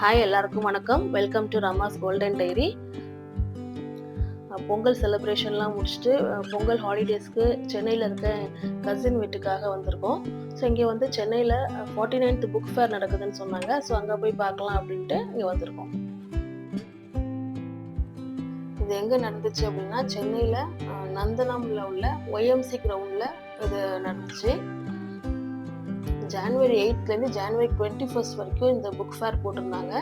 Hi, எல்லாருக்கும் வணக்கம். Welcome to Rama's golden diary. Pongal செலிப்ரேஷன்லாம் முடிச்சுட்டு பொங்கல் ஹாலிடேஸ்க்கு சென்னையில் இருக்க கசின் வீட்டுக்காக வந்திருக்கோம். ஸோ இங்கே வந்து சென்னையில் 49th புக் ஃபேர் நடக்குதுன்னு சொன்னாங்க. ஸோ அங்கே போய் பார்க்கலாம் அப்படின்ட்டு இங்கே வந்திருக்கோம். இது எங்கே நடந்துச்சு அப்படின்னா சென்னையில் நந்தனமில் உள்ள ஒய்எம்சி கிரவுண்டில் இது நடந்துச்சு. ஜான்வரி 8லேருந்து ஜான்வரி 21 வரைக்கும் இந்த புக் ஃபேர் போட்டிருந்தாங்க.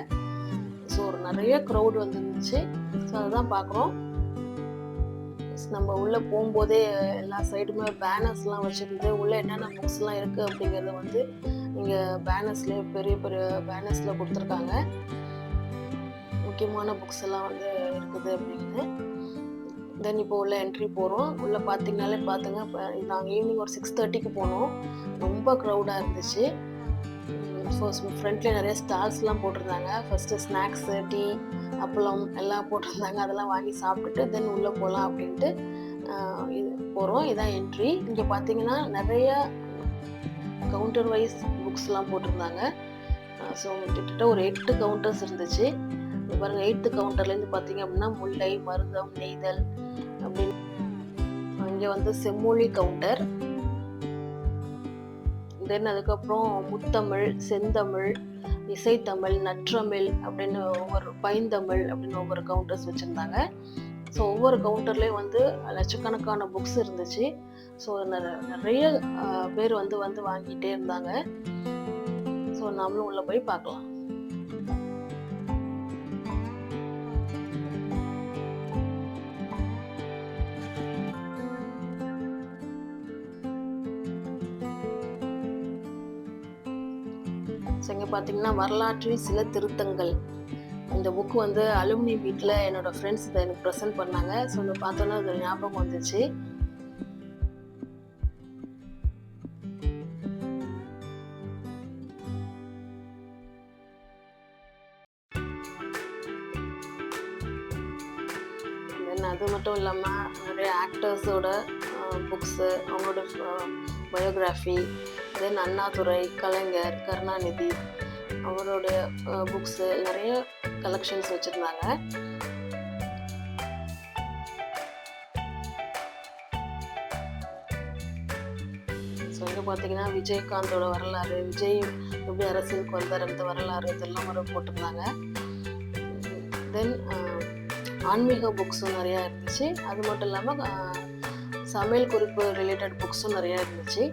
ஸோ ஒரு நிறைய க்ரௌட் வந்துருந்துச்சு. ஸோ அதுதான் பார்க்குறோம். நம்ம உள்ளே போகும்போதே எல்லா சைடுமே பேனர்ஸ்லாம் வச்சுருந்து உள்ளே என்னென்ன புக்ஸ்லாம் இருக்குது அப்படிங்கிறத வந்து இங்கே பேனர்ஸ்லேயே பெரிய பெரிய பேனர்ஸில் கொடுத்துருக்காங்க. முக்கியமான புக்ஸ் எல்லாம் வந்து இருக்குது அப்படின்னு. தென் இப்போ உள்ள என்ட்ரி போகிறோம். உள்ளே பார்த்தீங்கனாலே பார்த்துங்க, நாங்கள் ஈவினிங் ஒரு 6:30க்கு போனோம். ரொம்ப க்ரௌடாக இருந்துச்சு. ஃப்ரண்ட்லேயே நிறைய ஸ்டால்ஸ்லாம் போட்டிருந்தாங்க. ஃபஸ்ட்டு ஸ்நாக்ஸு, டீ, அப்பளம் எல்லாம் போட்டிருந்தாங்க. அதெல்லாம் வாங்கி சாப்பிட்டுட்டு தென் உள்ளே போகலாம் அப்படின்ட்டு இது போகிறோம். இதான் என்ட்ரி. இங்கே பார்த்தீங்கன்னா நிறைய கவுண்டர் வைஸ் புக்ஸ்லாம் போட்டிருந்தாங்க. ஸோ கிட்டத்தட்ட ஒரு 8 கவுண்டர்ஸ் இருந்துச்சு. பாருங்கள், 8th கவுண்டர்லேருந்து பார்த்தீங்க அப்படின்னா முல்லை, மருதம், நெய்தல் அப்படின்னு. இங்கே வந்து செம்மொழி கவுண்டர். தென் அதுக்கப்புறம் முத்தமிழ், செந்தமிழ், இசைத்தமிழ், நற்றமிழ் அப்படின்னு ஒவ்வொரு பைந்தமிழ் அப்படின்னு ஒவ்வொரு கவுண்டர்ஸ் வச்சுருந்தாங்க. ஸோ ஒவ்வொரு கவுண்டர்லேயும் வந்து லட்சக்கணக்கான புக்ஸ் இருந்துச்சு. ஸோ நிறைய பேர் வந்து வாங்கிட்டே இருந்தாங்க. ஸோ நாமளும் உள்ளே போய் பார்க்கலாம். ஸோ இங்கே பார்த்தீங்கன்னா வரலாற்றில் சில திருத்தங்கள். இந்த புக் வந்து அலுமினி வீட்டில் என்னோட ஃப்ரெண்ட்ஸ் இதை எனக்கு ப்ரெசென்ட் பண்ணாங்க. ஸோ இதை பார்த்தோன்னா அது ஞாபகம் வந்துச்சு. தென் அது மட்டும் இல்லாமல் நிறைய ஆக்டர்ஸோட புக்ஸு, அவங்களோட பயோகிராஃபி, தென் அண்ணாதுரை, கலைஞர், கருணாநிதி அவருடைய புக்ஸு நிறைய கலெக்ஷன்ஸ் வச்சுருந்தாங்க. ஸோ இங்கே பார்த்தீங்கன்னா விஜயகாந்தோட வரலாறு, விஜய் எப்படி அரசியலுக்கு வந்தார் அந்த வரலாறு இதெல்லாம் வர போட்டிருந்தாங்க. தென் ஆன்மீக புக்ஸும் நிறையா இருந்துச்சு. அது மட்டும் இல்லாமல் சமையல் குறிப்பு ரிலேட்டட் புக்ஸும் நிறையா இருந்துச்சு.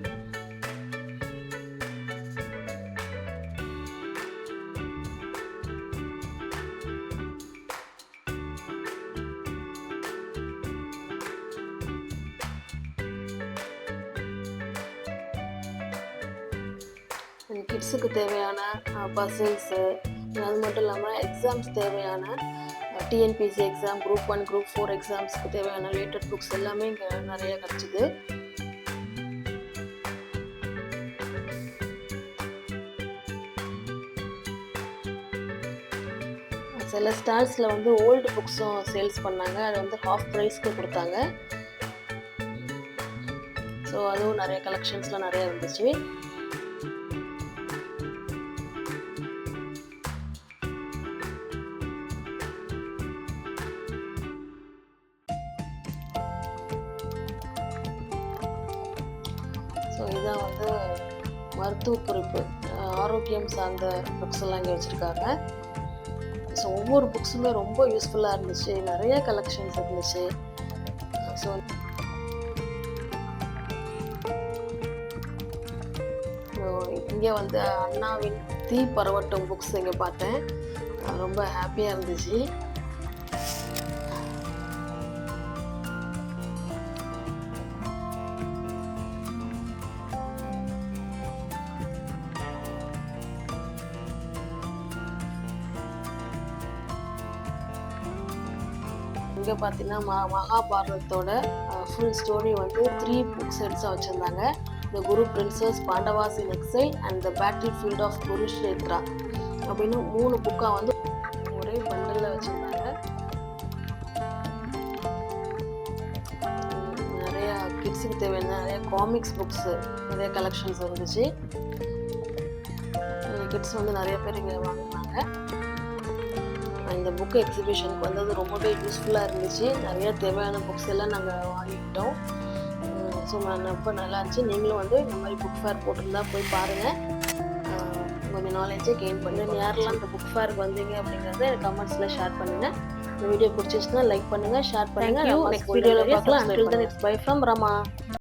கிட்ஸுக்கு தேவையான பசில்ஸு, அது மட்டும் இல்லாமல் எக்ஸாம்ஸ் தேவையான டிஎன்பிசி எக்ஸாம், குரூப் 1, குரூப் 4 எக்ஸாம்ஸ்க்கு தேவையான ரிலேட்டட் புக்ஸ் எல்லாமே இங்கே நிறைய கிடச்சிது. சில ஸ்டால்ஸில் வந்து ஓல்டு புக்ஸும் சேல்ஸ் பண்ணாங்க. அது வந்து ஹாஃப் ப்ரைஸ்க்கு கொடுத்தாங்க. ஸோ அதுவும் நிறைய கலெக்ஷன்ஸ்லாம் நிறையா இருந்துச்சு. ஸோ இதான் வந்து மருத்துவ குறிப்பு, ஆரோக்கியம் சார்ந்த புக்ஸ் எல்லாம் இங்கே வச்சுருக்காங்க. ஸோ ஒவ்வொரு புக்ஸுமே ரொம்ப யூஸ்ஃபுல்லாக இருந்துச்சு. நிறைய கலெக்ஷன்ஸ் இருந்துச்சு. ஸோ இங்கே வந்து அண்ணாவின் தீ பரவட்டும் புக்ஸ் இங்கே பார்த்தேன். ரொம்ப ஹாப்பியாக இருந்துச்சு. இங்கே பார்த்தீங்கன்னா மகாபாரதத்தோட ஃபுல் ஸ்டோரி வந்து 3 புக் செட்ஸாக வச்சுருந்தாங்க. The Kuru princes, Pandavas in exile and the battlefield of Kurukshetra அப்படின்னு 3 புக்காக வந்து ஒரே பண்டலில் வச்சுருந்தாங்க. நிறையா கிட்ஸுக்கு தேவையான நிறைய காமிக்ஸ் புக்ஸு நிறைய கலெக்ஷன்ஸ் இருந்துச்சு. கிட்ஸ் வந்து நிறைய பேர் இங்கே வாங்கினாங்க. இந்த புக் எக்ஸிபிஷனுக்கு வந்தது ரொம்பவே யூஸ்ஃபுல்லாக இருந்துச்சு. நிறைய தேவையான புக்ஸ் எல்லாம் நாங்கள் வாங்கிக்கிட்டோம். ஸோ ரொம்ப நல்லா இருந்துச்சு. நீங்களும் வந்து இந்த மாதிரி புக் ஃபேர் போட்டிருந்தா போய் பாருங்கள். கொஞ்சம் நாலேஜை கெயின் பண்ணுங்கள். யாரெல்லாம் இந்த புக் ஃபேருக்கு வந்தீங்க அப்படிங்கிறத எனக்கு கமெண்ட்ஸில் ஷேர் பண்ணுங்கள். இந்த வீடியோ பிடிச்சிச்சுன்னா லைக் பண்ணுங்கள், ஷேர் பண்ணுங்கள். நெக்ஸ்ட் வீடியோவில் பார்க்கலாம். Until then, it's bye from Rama.